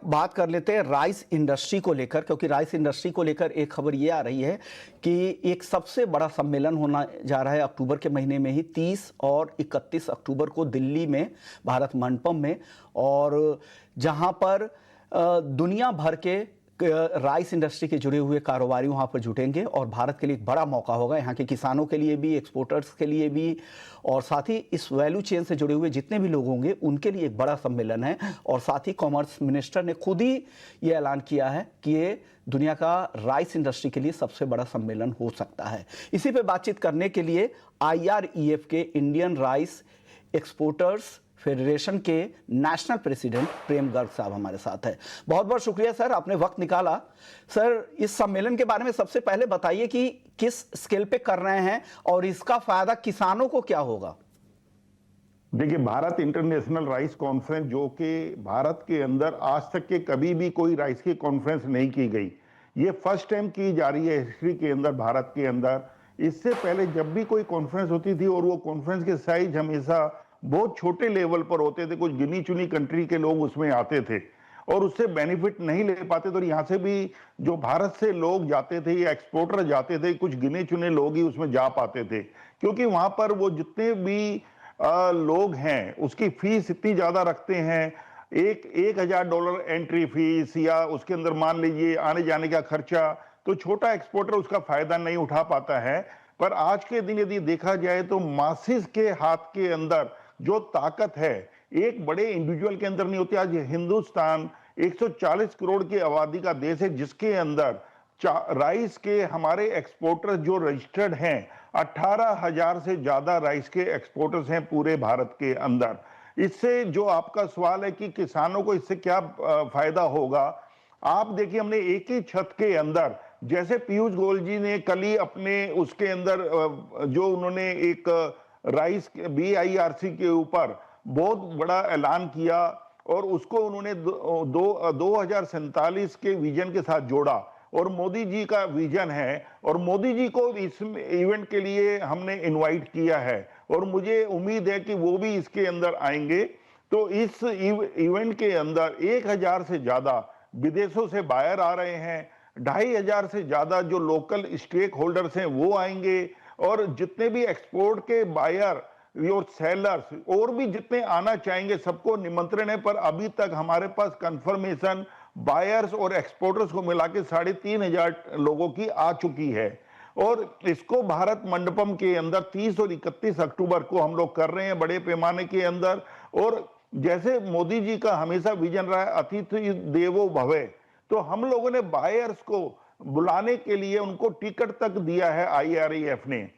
बात कर लेते हैं राइस इंडस्ट्री को लेकर, क्योंकि राइस इंडस्ट्री को लेकर एक खबर ये आ रही है कि एक सबसे बड़ा सम्मेलन होना जा रहा है अक्टूबर के महीने में ही, 30 और 31 अक्टूबर को दिल्ली में भारत मंडपम में, और जहां पर दुनिया भर के राइस इंडस्ट्री के जुड़े हुए कारोबारी वहाँ पर जुटेंगे और भारत के लिए एक बड़ा मौका होगा, यहाँ के किसानों के लिए भी, एक्सपोर्टर्स के लिए भी, और साथ ही इस वैल्यू चेन से जुड़े हुए जितने भी लोग होंगे उनके लिए एक बड़ा सम्मेलन है। और साथ ही कॉमर्स मिनिस्टर ने खुद ही ये ऐलान किया है कि ये दुनिया का राइस इंडस्ट्री के लिए सबसे बड़ा सम्मेलन हो सकता है। इसी पर बातचीत करने के लिए IREF के इंडियन राइस एक्सपोर्टर्स फेडरेशन के नेशनल प्रेसिडेंट प्रेम गर्ग साहब हमारे साथ है। बहुत बहुत शुक्रिया सर, आपने वक्त निकाला। सर, इस सम्मेलन के बारे में सबसे पहले बताइए कि किस स्केल पे कर रहे हैं और इसका फायदा किसानों को क्या होगा। देखिए, भारत इंटरनेशनल राइस कॉन्फ्रेंस, जो कि भारत के अंदर आज तक के कभी भी कोई राइस की कॉन्फ्रेंस नहीं की गई, ये फर्स्ट टाइम की जा रही है हिस्ट्री के अंदर, भारत के अंदर। इससे पहले जब भी कोई कॉन्फ्रेंस होती थी और वो कॉन्फ्रेंस के साइज हमेशा बहुत छोटे लेवल पर होते थे, कुछ गिनी चुनी कंट्री के लोग उसमें आते थे और उससे बेनिफिट नहीं ले पाते थे। और यहाँ से भी जो भारत से लोग जाते थे या एक्सपोर्टर जाते थे, कुछ गिने चुने लोग ही उसमें जा पाते थे, क्योंकि वहां पर वो जितने भी लोग हैं उसकी फीस इतनी ज्यादा रखते हैं। $1,000 एंट्री फीस, या उसके अंदर मान लीजिए आने जाने का खर्चा, तो छोटा एक्सपोर्टर उसका फायदा नहीं उठा पाता है। पर आज के दिन यदि देखा जाए तो मासिस के हाथ के अंदर जो ताकत है एक बड़े इंडिविजुअल के अंदर नहीं होती। आज हिंदुस्तान 140 करोड़ की आबादी का देश है, जिसके अंदर राइस के हमारे एक्सपोर्टर्स जो रजिस्टर्ड हैं, 18,000 से ज्यादा राइस के एक्सपोर्टर्स हैं पूरे भारत के अंदर। इससे जो आपका सवाल है कि किसानों को इससे क्या फायदा होगा, आप देखिए, हमने एक ही छत के अंदर, जैसे पीयूष गोयल जी ने कल ही अपने उसके अंदर जो उन्होंने एक राइस BIRC के ऊपर बहुत बड़ा ऐलान किया और उसको उन्होंने 2047 के विजन के साथ जोड़ा, और मोदी जी का विजन है, और मोदी जी को इस इवेंट के लिए हमने इनवाइट किया है और मुझे उम्मीद है कि वो भी इसके अंदर आएंगे। तो इस इवेंट के अंदर 1,000 से ज्यादा विदेशों से बायर आ रहे हैं, 2,500 से ज्यादा जो लोकल स्टेक होल्डर्स हैं वो आएंगे, और जितने भी एक्सपोर्ट के बायर और सेलर्स और भी जितने आना चाहेंगे सबको निमंत्रण है। पर अभी तक हमारे पास कंफर्मेशन बायर्स और एक्सपोर्टर्स को मिला के 3,500 लोगों की आ चुकी है, और इसको भारत मंडपम के अंदर 30 और 31 अक्टूबर को हम लोग कर रहे हैं बड़े पैमाने के अंदर। और जैसे मोदी जी का हमेशा विजन रहा है अतिथि देवो भव, तो हम लोगों ने बायर्स को बुलाने के लिए उनको टिकट तक दिया है IREF ने,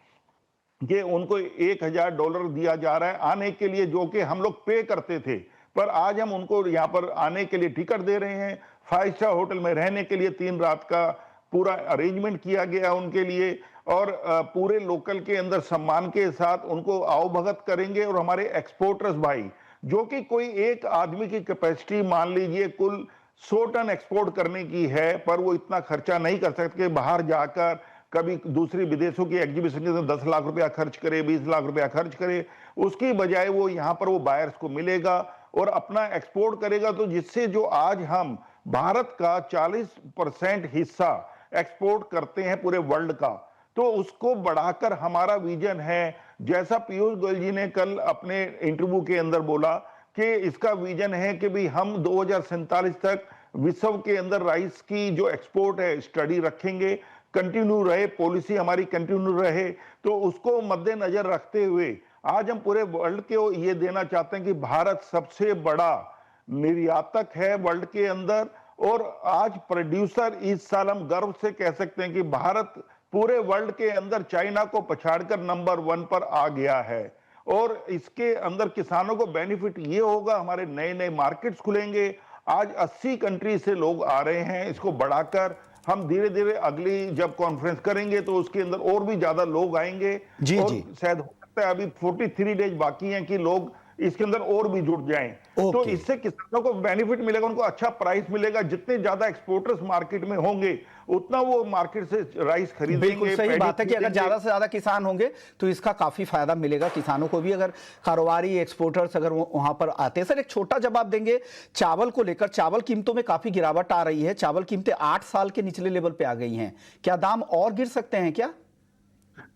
कि उनको $1,000 दिया जा रहा है आने के लिए, जो कि हम लोग पे करते थे। पर आज हम उनको यहाँ पर आने के लिए टिकट दे रहे हैं। 5 स्टार होटल में रहने के लिए 3 रात का पूरा अरेंजमेंट किया गया उनके लिए, और पूरे लोकल के अंदर सम्मान के साथ उनको आवभगत करेंगे। और हमारे एक्सपोर्टर्स भाई, जो कि कोई एक आदमी की कैपेसिटी मान लीजिए कुल 100 टन एक्सपोर्ट करने की है, पर वो इतना खर्चा नहीं कर सकते बाहर जाकर कभी दूसरी विदेशों की एग्जीबिशन के अंदर 10 लाख रुपया खर्च करे, 20 लाख रुपया खर्च करे, उसकी बजाय वो यहाँ पर वो बायर्स को मिलेगा और अपना एक्सपोर्ट करेगा। तो जिससे जो आज हम भारत का 40% हिस्सा एक्सपोर्ट करते हैं पूरे वर्ल्ड का, तो उसको बढ़ाकर हमारा विजन है, जैसा पीयूष गोयल जी ने कल अपने इंटरव्यू के अंदर बोला कि इसका विजन है कि भाई हम 2047 तक विश्व के अंदर राइस की जो एक्सपोर्ट है स्टडी रखेंगे, कंटिन्यू रहे, पॉलिसी हमारी कंटिन्यू रहे। तो उसको मद्देनजर रखते हुए आज हम पूरे वर्ल्ड को ये देना चाहते हैं कि भारत सबसे बड़ा निर्यातक है वर्ल्ड के अंदर, और आज प्रोड्यूसर। इस साल हम गर्व से कह सकते हैं कि भारत पूरे वर्ल्ड के अंदर चाइना को पछाड़कर नंबर 1 पर आ गया है। और इसके अंदर किसानों को बेनिफिट ये होगा, हमारे नए नए मार्केट्स खुलेंगे। आज 80 कंट्री से लोग आ रहे हैं, इसको बढ़ाकर हम धीरे धीरे अगली जब कॉन्फ्रेंस करेंगे तो उसके अंदर और भी ज्यादा लोग आएंगे। जी और जी शायद हो सकता है अभी 43 डेज बाकी हैं कि लोग इसके अंदर और भी जुड़ जाएं, तो ओके। इससे किसानों को बेनिफिट मिलेगा, उनको अच्छा प्राइस मिलेगा। जितने ज्यादा एक्सपोर्टर्स मार्केट में होंगे उतना वो मार्केट से राइस खरीदेंगे। बिल्कुल सही पैडी बात है कि अगर खरीदेंगे। ज्यादा से ज्यादा किसान होंगे तो इसका काफी फायदा मिलेगा किसानों को भी, अगर कारोबारी एक्सपोर्टर्स अगर वहां पर आते हैं। सर एक छोटा जवाब देंगे चावल को लेकर, चावल कीमतों में काफी गिरावट आ रही है, चावल कीमतें 8 साल के निचले लेवल पे आ गई हैं, क्या दाम और गिर सकते हैं क्या?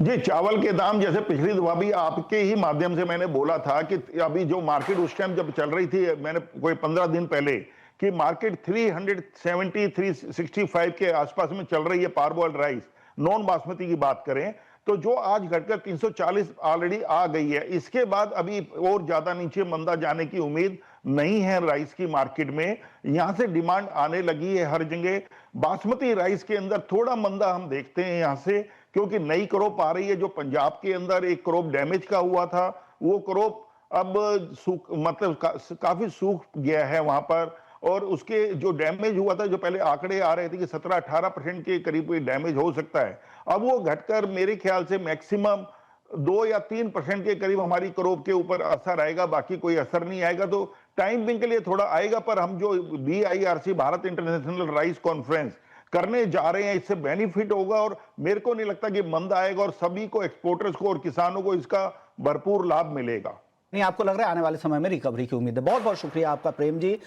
जी, चावल के दाम जैसे पिछली दफा भी आपके ही माध्यम से मैंने बोला था कि अभी जो मार्केट उस टाइम जब चल रही थी, मैंने कोई 15 दिन पहले, कि मार्केट 370 365 के आसपास में चल रही है पार्बोइल्ड राइस, नॉन बासमती की बात करें तो, जो आज घटकर 340 ऑलरेडी आ गई है। इसके बाद अभी और ज्यादा नीचे मंदा जाने की उम्मीद नहीं है राइस की मार्केट में। यहां से डिमांड आने लगी है हर जगह। बासमती राइस के अंदर थोड़ा मंदा हम देखते हैं यहां से, क्योंकि नई क्रॉप आ रही है। जो पंजाब के अंदर एक क्रॉप डैमेज का हुआ था, वो क्रॉप अब मतलब काफी सूख गया है वहां पर, और उसके जो डैमेज हुआ था, जो पहले आंकड़े आ रहे थे कि 17-18% के करीब डैमेज हो सकता है, अब वो घटकर मेरे ख्याल से मैक्सिमम 2 या 3% के करीब हमारी क्रॉप के ऊपर असर आएगा, बाकी कोई असर नहीं आएगा। तो टाइम बिंग के लिए थोड़ा आएगा, पर हम जो BIRC Bharat international rice conference करने जा रहे हैं, इससे बेनिफिट होगा, और मेरे को नहीं लगता कि मंदा आएगा, और सभी को, एक्सपोर्टर्स को और किसानों को इसका भरपूर लाभ मिलेगा। नहीं, आपको लग रहा है आने वाले समय में रिकवरी की उम्मीद है? बहुत बहुत शुक्रिया आपका प्रेम जी।